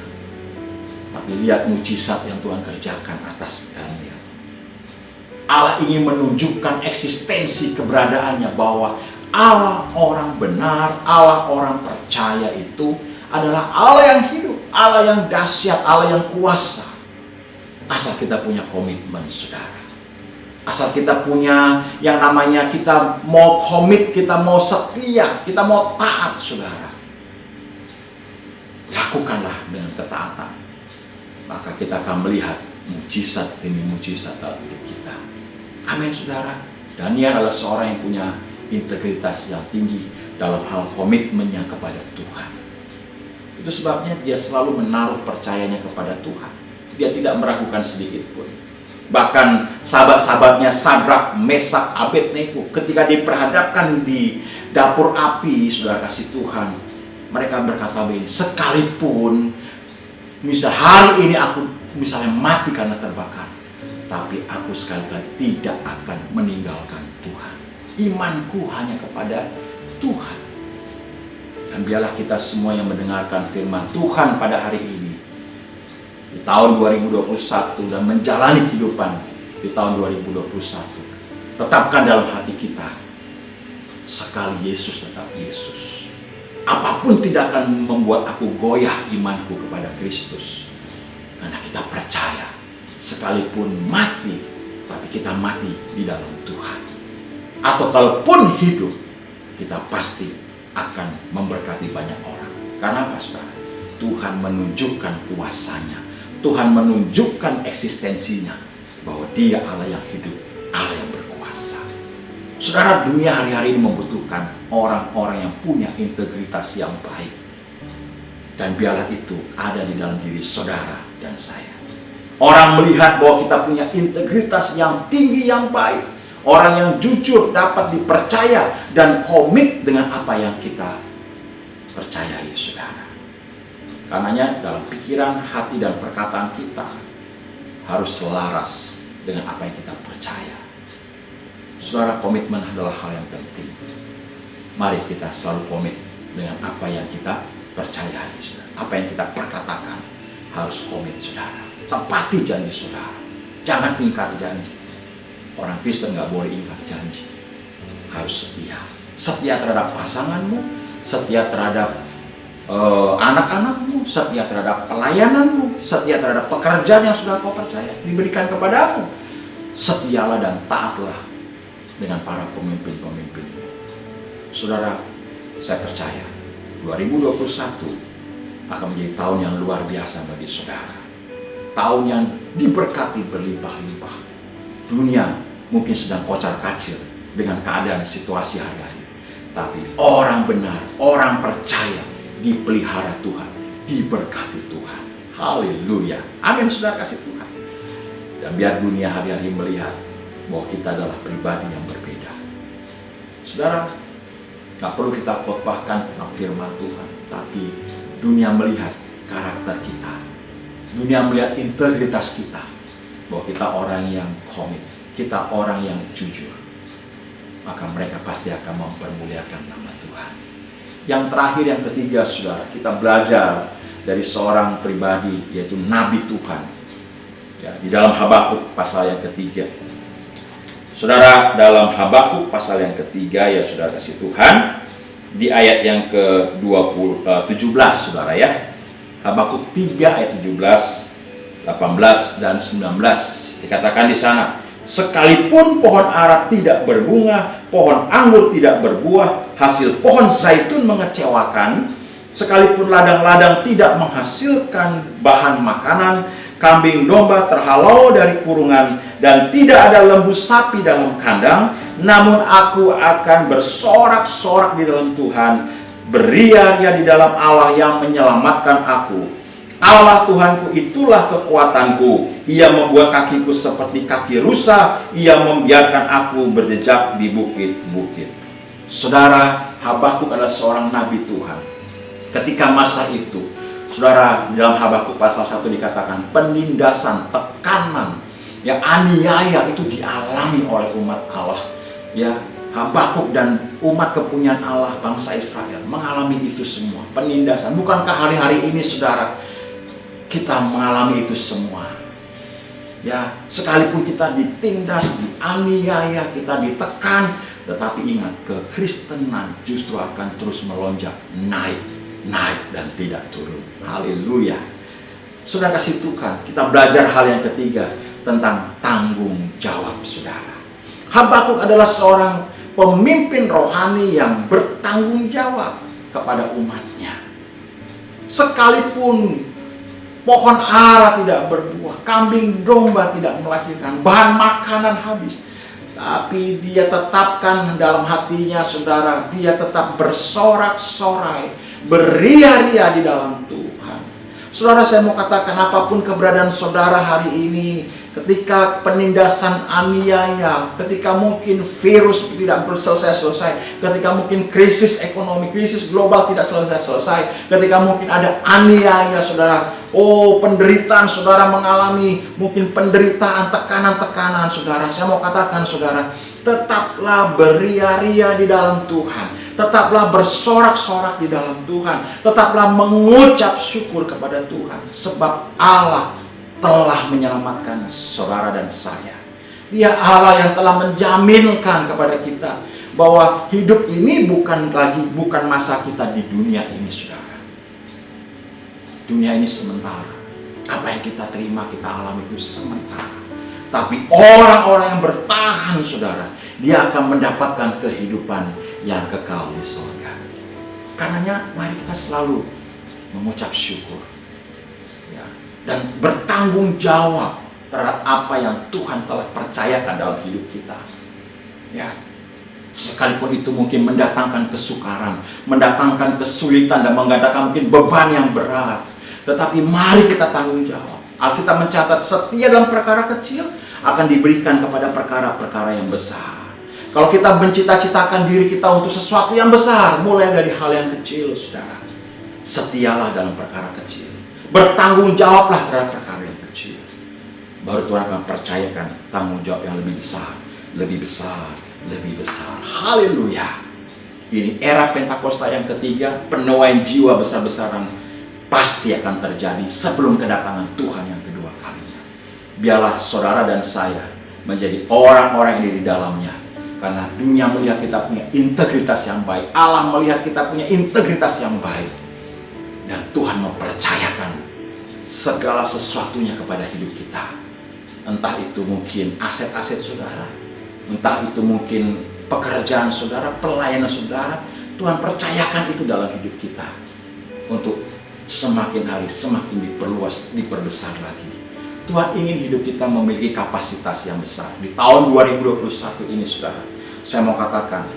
tapi lihat mujizat yang Tuhan kerjakan atas Daniel. Allah ingin menunjukkan eksistensi keberadaannya, bahwa Allah orang benar, Allah orang percaya itu adalah Allah yang hidup, Allah yang dahsyat, Allah yang kuasa. Asal kita punya komitmen, saudara. Asal kita punya yang namanya kita mau komit, kita mau setia, kita mau taat, saudara. Lakukanlah dengan ketaatan. Maka kita akan melihat mujizat demi mujizat dalam hidup kita. Amin, saudara. Daniel adalah seorang yang punya integritas yang tinggi dalam hal komitmennya kepada Tuhan. Itu sebabnya dia selalu menaruh percayanya kepada Tuhan. Dia tidak meragukan sedikit pun. Bahkan sahabat-sahabatnya Sadrak, Mesak, Abednego ketika diperhadapkan di dapur api, saudara kasih Tuhan, mereka berkata begini, sekalipun misal hari ini aku misalnya mati karena terbakar, tapi aku sekali-kali tidak akan meninggalkan Tuhan. Imanku hanya kepada Tuhan. Dan biarlah kita semua yang mendengarkan firman Tuhan pada hari ini, di tahun 2021 dan menjalani kehidupan di tahun 2021, tetapkan dalam hati kita, sekali Yesus tetap Yesus. Apapun tidak akan membuat aku goyah imanku kepada Kristus. Karena kita percaya, sekalipun mati, tapi kita mati di dalam Tuhan. Atau kalaupun hidup, kita pasti akan memberkati banyak orang. Karena apa, saudara? Tuhan menunjukkan kuasanya. Tuhan menunjukkan eksistensinya. Bahwa dia Allah yang hidup, Allah yang berkuasa. Saudara, dunia hari-hari ini membutuhkan orang-orang yang punya integritas yang baik. Dan biarlah itu ada di dalam diri saudara dan saya. Orang melihat bahwa kita punya integritas yang tinggi, yang baik. Orang yang jujur dapat dipercaya dan komit dengan apa yang kita percayai, saudara. Karenanya dalam pikiran, hati, dan perkataan kita harus selaras dengan apa yang kita percaya. Saudara, komitmen adalah hal yang penting. Mari kita selalu komit dengan apa yang kita percayai, saudara. Apa yang kita perkatakan harus komit, saudara. Tepati janji saudara. Jangan ingkar janji. Orang Kristen nggak boleh ingkar janji. Harus setia. Setia terhadap pasanganmu, setia terhadap anak-anakmu, setia terhadap pelayananmu, setia terhadap pekerjaan yang sudah kau percaya diberikan kepadamu. Setialah dan taatlah dengan para pemimpin-pemimpinmu. Saudara, saya percaya 2021 akan menjadi tahun yang luar biasa bagi saudara. Tahun yang diberkati berlimpah-limpah. Dunia mungkin sedang kocar-kacir dengan keadaan situasi hari-hari. Tapi orang benar, orang percaya, dipelihara Tuhan, diberkati Tuhan. Haleluya. Amin, saudara kasih Tuhan. Dan biar dunia hari-hari melihat bahwa kita adalah pribadi yang berbeda. Saudara, gak perlu kita khotbahkan tentang firman Tuhan. Tapi dunia melihat karakter kita. Dunia melihat integritas kita. Bahwa kita orang yang komit, kita orang yang jujur, maka mereka pasti akan mempermuliakan nama Tuhan. Yang terakhir, yang ketiga, saudara, kita belajar dari seorang pribadi, yaitu Nabi Tuhan. Ya, di dalam Habakuk pasal yang ketiga. Saudara, dalam Habakuk pasal yang ketiga, ya saudara kasih Tuhan, di ayat yang ke-17, saudara ya. Habakuk 3 ayat 17. 18 dan 19 dikatakan di sana, sekalipun pohon ara tidak berbunga, pohon anggur tidak berbuah, hasil pohon zaitun mengecewakan, sekalipun ladang-ladang tidak menghasilkan bahan makanan, kambing domba terhalau dari kurungan, dan tidak ada lembu sapi dalam kandang, namun aku akan bersorak-sorak di dalam Tuhan, beria-ria di dalam Allah yang menyelamatkan aku. Allah Tuhanku itulah kekuatanku. Ia membuat kakiku seperti kaki rusa. Ia membiarkan aku berjejak di bukit-bukit. Saudara, Habakuk adalah seorang nabi Tuhan. Ketika masa itu, saudara, dalam Habakuk pasal 1 dikatakan penindasan, tekanan, yang aniaya itu dialami oleh umat Allah. Ya, Habakuk dan umat kepunyaan Allah, bangsa Israel mengalami itu semua, penindasan. Bukankah hari-hari ini, saudara, kita mengalami itu semua? Ya, sekalipun kita ditindas, dianiaya, kita ditekan, tetapi ingat, kekristenan justru akan terus melonjak, naik dan tidak turun. Haleluya. Saudara kasih Tuhan, kita belajar hal yang ketiga tentang tanggung jawab, saudara. Habakuk adalah seorang pemimpin rohani yang bertanggung jawab kepada umatnya. Sekalipun pohon ara tidak berbuah, kambing domba tidak melahirkan, bahan makanan habis, tapi dia tetapkan dalam hatinya, saudara, dia tetap bersorak-sorai, beria-ria di dalam Tuhan. Saudara, saya mau katakan, apapun keberadaan saudara hari ini, ketika penindasan aniaya, ketika mungkin virus tidak selesai-selesai, ketika mungkin krisis ekonomi, krisis global tidak selesai-selesai, ketika mungkin ada aniaya, saudara, penderitaan saudara mengalami, mungkin penderitaan, tekanan-tekanan, saudara, saya mau katakan, saudara, tetaplah beria-ria di dalam Tuhan. Tetaplah bersorak-sorak di dalam Tuhan. Tetaplah mengucap syukur kepada Tuhan. Sebab Allah telah menyelamatkan saudara dan saya. Dia Allah yang telah menjaminkan kepada kita bahwa hidup ini bukan masa kita di dunia ini, saudara. Dunia ini sementara. Apa yang kita terima, kita alami itu sementara. Tapi orang-orang yang bertahan, saudara, dia akan mendapatkan kehidupan yang kekal di surga. Karenanya mari kita selalu mengucap syukur, ya, dan bertanggung jawab terhadap apa yang Tuhan telah percayakan dalam hidup kita. Ya, sekalipun itu mungkin mendatangkan kesukaran, mendatangkan kesulitan, dan mendatangkan mungkin beban yang berat, tetapi mari kita tanggung jawab. Alkitab mencatat setia dalam perkara kecil akan diberikan kepada perkara-perkara yang besar. Kalau kita mencita-citakan diri kita untuk sesuatu yang besar, mulai dari hal yang kecil, saudara. Setialah dalam perkara kecil. Bertanggung jawablah terhadap perkara yang kecil. Baru Tuhan akan percayakan tanggung jawab yang lebih besar, lebih besar, lebih besar. Haleluya. Ini era Pentakosta yang ketiga, penuaian jiwa besar-besaran pasti akan terjadi sebelum kedatangan Tuhan yang kedua kalinya. Biarlah saudara dan saya menjadi orang-orang yang ada di dalamnya. Karena dunia melihat kita punya integritas yang baik. Allah melihat kita punya integritas yang baik. Dan Tuhan mempercayakan segala sesuatunya kepada hidup kita. Entah itu mungkin aset-aset saudara. Entah itu mungkin pekerjaan saudara, pelayanan saudara. Tuhan percayakan itu dalam hidup kita. Untuk semakin hari semakin diperluas, diperbesar lagi. Tuhan ingin hidup kita memiliki kapasitas yang besar. Di tahun 2021 ini, saudara, saya mau katakan,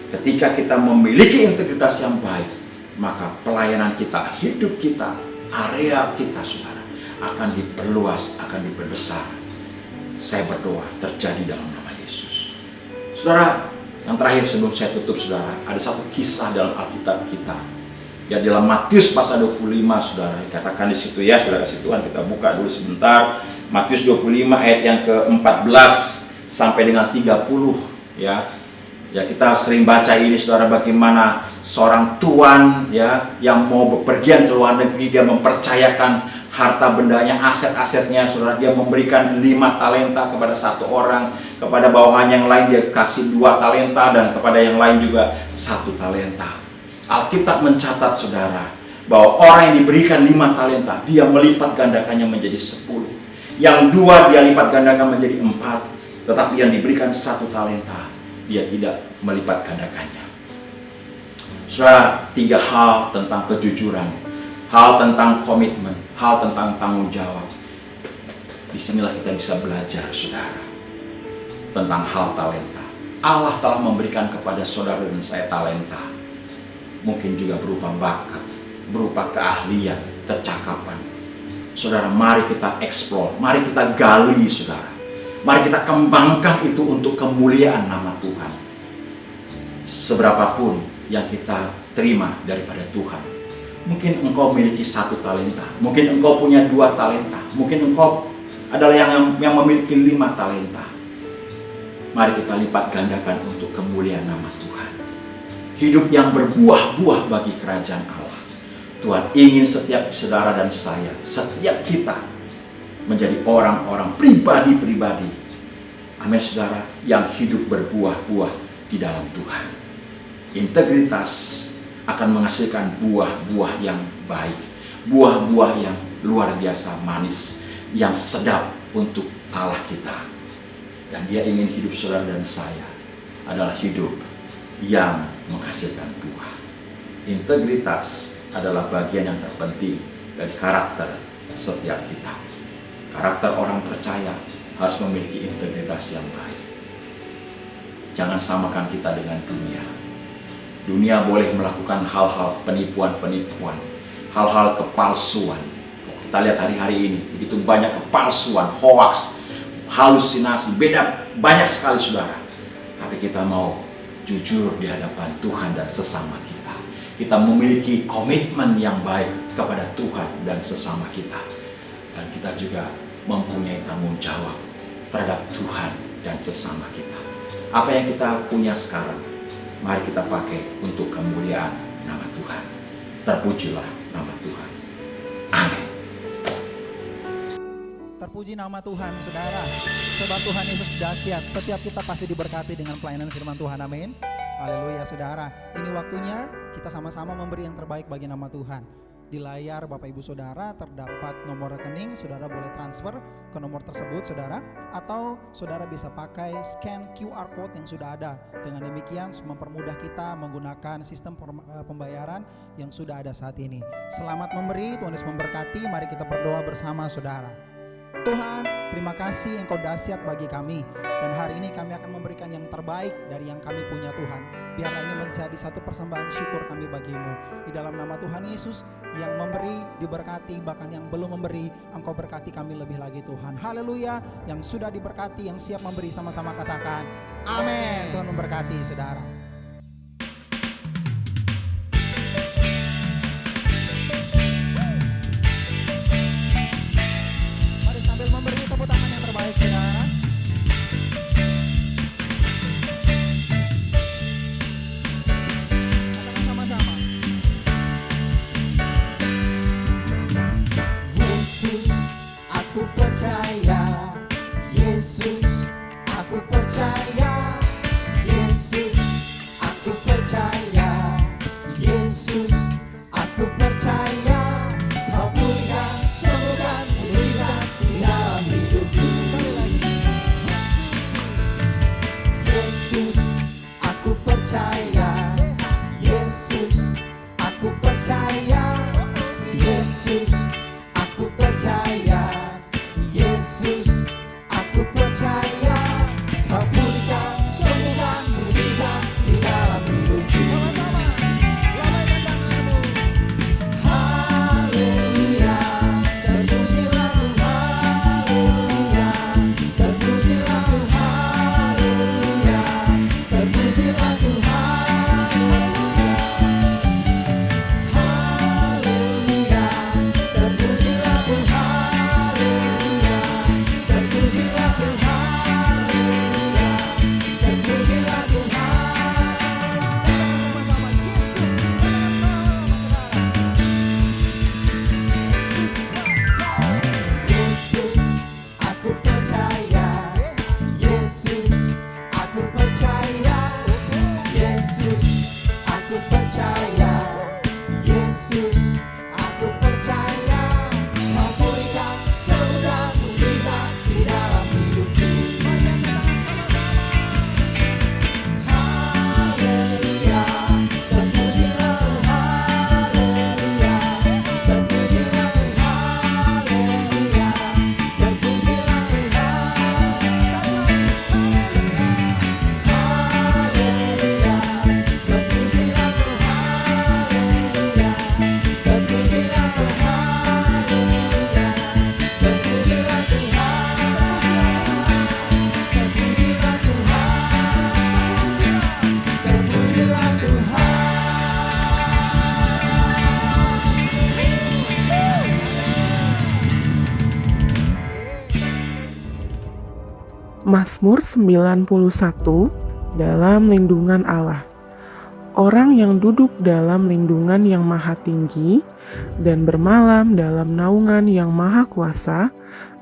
ketika kita memiliki integritas yang baik, maka pelayanan kita, hidup kita, area kita, saudara, akan diperluas, akan diperbesar. Saya berdoa terjadi dalam nama Yesus. Saudara, yang terakhir sebelum saya tutup, saudara, ada satu kisah dalam Alkitab kita. Ya, dalam Matius pasal 25, saudara, dikatakan di situ, ya, saudara, situan kita buka dulu sebentar. Matius 25 ayat yang ke-14 sampai dengan 30, ya. Ya, kita sering baca ini, saudara, bagaimana seorang tuan, ya, yang mau bepergian ke luar negeri, dia mempercayakan harta bendanya, aset-asetnya, saudara, dia memberikan 5 talenta kepada satu orang, kepada bawahan yang lain dia kasih 2 talenta, dan kepada yang lain juga 1 talenta. Alkitab mencatat, saudara, bahwa orang yang diberikan 5 talenta, dia melipat gandakannya menjadi 10. Yang 2 dia lipat gandakan menjadi 4. Tetapi yang diberikan 1 talenta, dia tidak melipat gandakannya. Saudara, 3 hal tentang kejujuran, hal tentang komitmen, hal tentang tanggung jawab. Disinilah kita bisa belajar, saudara, tentang hal talenta. Allah telah memberikan kepada saudara dan saya talenta. Mungkin juga berupa bakat, berupa keahlian, kecakapan. Saudara, mari kita eksplor, mari kita gali, saudara. Mari kita kembangkan itu untuk kemuliaan nama Tuhan. Seberapapun yang kita terima daripada Tuhan. Mungkin engkau memiliki 1 talenta, mungkin engkau punya 2 talenta, mungkin engkau adalah yang memiliki 5 talenta. Mari kita lipat gandakan untuk kemuliaan nama Tuhan. Hidup yang berbuah-buah bagi kerajaan Allah. Tuhan ingin setiap saudara dan saya, setiap kita menjadi orang-orang pribadi-pribadi, amin, saudara, yang hidup berbuah-buah di dalam Tuhan. Integritas akan menghasilkan buah-buah yang baik, buah-buah yang luar biasa manis, yang sedap untuk Allah kita. Dan Dia ingin hidup saudara dan saya adalah hidup yang menghasilkan buah. Integritas adalah bagian yang terpenting dari karakter setiap kita. Karakter orang percaya harus memiliki integritas yang baik. Jangan samakan kita dengan dunia. Dunia boleh melakukan hal-hal penipuan-penipuan, hal-hal kepalsuan. Kita lihat hari-hari ini, begitu banyak kepalsuan, hoaks, halusinasi, beda banyak sekali saudara. Tapi kita mau jujur di hadapan Tuhan dan sesama kita. Kita memiliki komitmen yang baik kepada Tuhan dan sesama kita. Dan kita juga mempunyai tanggung jawab terhadap Tuhan dan sesama kita. Apa yang kita punya sekarang, mari kita pakai untuk kemuliaan nama Tuhan. Terpujilah nama Tuhan. Amin. Terpuji nama Tuhan, saudara. Sebab Tuhan Yesus dahsyat. Setiap kita pasti diberkati dengan pelayanan firman Tuhan. Amin. Haleluya, saudara. Ini waktunya kita sama-sama memberi yang terbaik bagi nama Tuhan. Di layar Bapak Ibu Saudara terdapat nomor rekening, saudara boleh transfer ke nomor tersebut saudara, atau saudara bisa pakai scan QR code yang sudah ada. Dengan demikian mempermudah kita menggunakan sistem pembayaran yang sudah ada saat ini. Selamat memberi, Tuhan Yesus memberkati. Mari kita berdoa bersama saudara. Tuhan, terima kasih Engkau dahsyat bagi kami. Dan hari ini kami akan memberikan yang terbaik dari yang kami punya Tuhan. Biarlah ini menjadi satu persembahan syukur kami bagimu. Di dalam nama Tuhan Yesus, yang memberi diberkati, bahkan yang belum memberi, Engkau berkati kami lebih lagi Tuhan. Haleluya. Yang sudah diberkati, yang siap memberi, sama-sama katakan amin. Tuhan memberkati saudara. Memberi tepuk tangan yang terbaik saudara. Katakan sama-sama. Yesus, aku percaya. Yesus, aku percaya. Yesus, aku percaya. Yesus, aku percaya. Kau punya semua mujizat di dalam hidupku. Yesus, aku percaya. Yesus, aku percaya. Yesus, aku percaya. Yesus, aku percaya. Kau punya semua mujizat di dalam hidupku. Sama-sama, lambaikan tanganmu. Haleluya, terpujilah Tuhan. Haleluya, terpujilah Tuhan. Haleluya, terpujilah Tuhan. Haleluya, terpujilah Tuhan. Haleluya, terpujilah Tuhan. Haleluya, terpujilah Tuhan. Sama-sama Yesus, Yesus, aku percaya. Yesus, aku percaya. Yesus, aku percaya. Yesus, aku percaya. Kau berikan semua mujizat di dalam hidupku. Haleluya, terpujilah Tuhan. Haleluya, terpujilah Tuhan. Haleluya, terpujilah Tuhan. Haleluya, terpujilah Tuhan. Haleluya, terpujilah Tuhan. Haleluya, terpujilah Tuhan. Terpujilah Tuhan. Mazmur 91 dalam lindungan Allah. Orang yang duduk dalam lindungan yang maha tinggi dan bermalam dalam naungan yang maha kuasa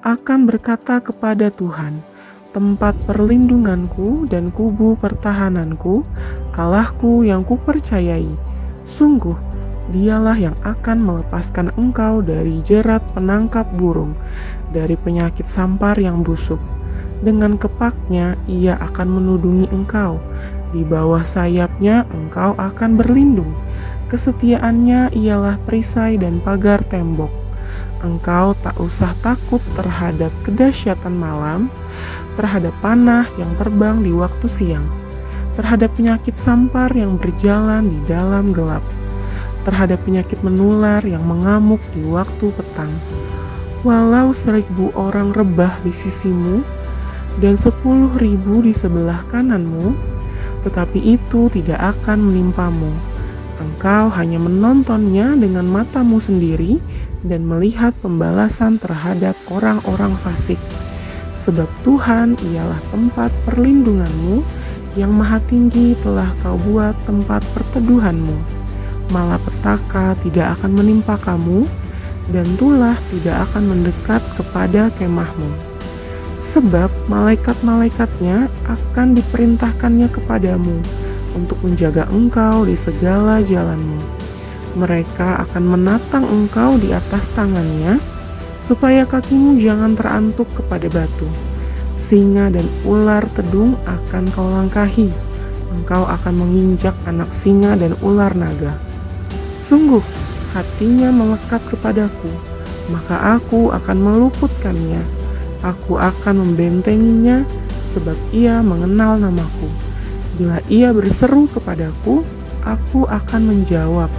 akan berkata kepada Tuhan, tempat perlindunganku dan kubu pertahananku, Allahku yang kupercayai. Sungguh, dialah yang akan melepaskan engkau dari jerat penangkap burung, dari penyakit sampar yang busuk. Dengan kepaknya ia akan menudungi engkau, di bawah sayapnya engkau akan berlindung. Kesetiaannya ialah perisai dan pagar tembok. Engkau tak usah takut terhadap kedahsyatan malam, terhadap panah yang terbang di waktu siang, terhadap penyakit sampar yang berjalan di dalam gelap, terhadap penyakit menular yang mengamuk di waktu petang. Walau 1.000 orang rebah di sisimu dan 10.000 di sebelah kananmu, tetapi itu tidak akan menimpamu. Engkau hanya menontonnya dengan matamu sendiri dan melihat pembalasan terhadap orang-orang fasik. Sebab Tuhan ialah tempat perlindunganmu, yang maha tinggi telah kau buat tempat perteduhanmu. Malapetaka tidak akan menimpa kamu, dan tulah tidak akan mendekat kepada kemahmu. Sebab malaikat-malaikatnya akan diperintahkannya kepadamu untuk menjaga engkau di segala jalanmu. Mereka akan menatang engkau di atas tangannya, supaya kakimu jangan terantuk kepada batu. Singa dan ular tedung akan kau langkahi. Engkau akan menginjak anak singa dan ular naga. Sungguh, hatinya melekat kepadaku, maka aku akan meluputkannya. Aku akan membentenginya, sebab ia mengenal namaku. Bila ia berseru kepadaku, aku akan menjawab.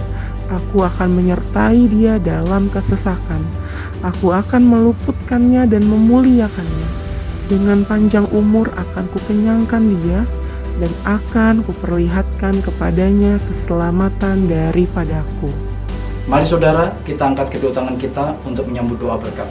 Aku akan menyertai dia dalam kesesakan. Aku akan meluputkannya dan memuliakannya. Dengan panjang umur akan kukenyangkan dia, dan akan kuperlihatkan kepadanya keselamatan daripadaku. Mari saudara, kita angkat kedua tangan kita untuk menyambut doa berkat.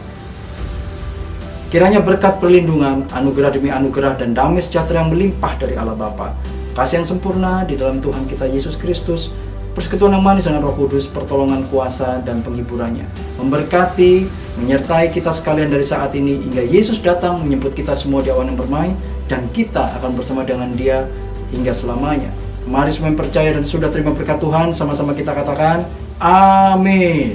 Kiranya berkat perlindungan, anugerah demi anugerah, dan damai sejahtera yang melimpah dari Allah Bapa, kasih yang sempurna di dalam Tuhan kita Yesus Kristus, persekutuan yang manis dengan Roh Kudus, pertolongan kuasa dan penghiburannya, memberkati, menyertai kita sekalian dari saat ini hingga Yesus datang menjemput kita semua di awan yang permai, dan kita akan bersama dengan Dia hingga selamanya. Mari semua yang percaya dan sudah terima berkat Tuhan, sama-sama kita katakan, Amin.